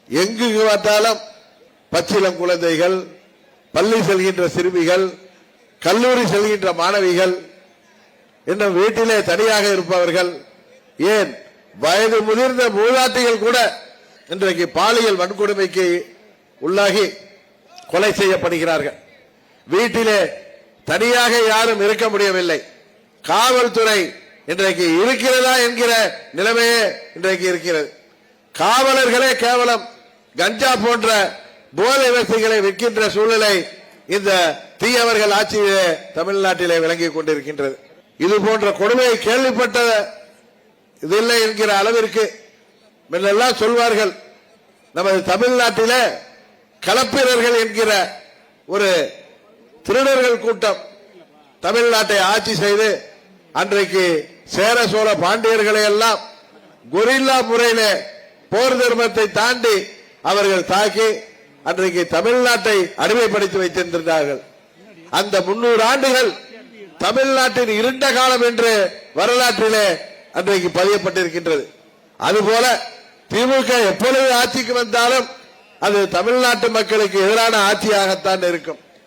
எங்கு பார்த்தாலும் பச்சிளம் குழந்தைகள், பள்ளி செல்கின்ற சிறுமிகள், கல்லூரி செல்கின்ற மாணவிகள், இன்னும் வீட்டிலே தனியாக இருப்பவர்கள், ஏன் வயது முதிர்ந்த மூதாட்டிகள் கூட இன்றைக்கு பாலியல் வன்கொடுமைக்கு உள்ளாகி கொலை செய்யப்படுகிறார்கள். வீட்டிலே தனியாக யாரும் இருக்க முடியவில்லை. காவல்துறை இன்றைக்கு இருக்கிறதா என்கிற நிலைமையே இன்றைக்கு இருக்கிறது. காவலர்களே கேவலம் கஞ்சா போன்ற போதை வசதிகளை விற்கின்ற சூழ்நிலை இந்த தீயவர்கள் ஆட்சியிலே தமிழ்நாட்டிலே விளங்கிக் கொண்டிருக்கின்றது. இது போன்ற கொடுமையை கேள்விப்பட்ட இதில்லை என்கிற அளவிற்கு முன்னெல்லாம் சொல்வார்கள், நமது தமிழ்நாட்டிலே களப்பிரர்கள் என்கிற ஒரு திருடர்கள் கூட்டம் தமிழ்நாட்டை ஆட்சி செய்து அன்றைக்கு சேர சோழ பாண்டியர்களை எல்லாம் கொரில்லா முறையிலே போர் தர்மத்தை தாண்டி அவர்கள் தாக்கி அன்றைக்கு தமிழ்நாட்டை அடிமைப்படுத்தி வைத்திருந்தார்கள். அந்த 300 ஆண்டுகள் தமிழ்நாட்டின் இருண்ட காலம் என்று வரலாற்றிலே அன்றைக்கு பதியப்பட்டிருக்கின்றது. அதுபோல திமுக எப்பொழுது ஆட்சிக்கு வந்தாலும் அது தமிழ்நாட்டு மக்களுக்கு எதிரான ஆட்சியாகத்தான் இருக்கும்.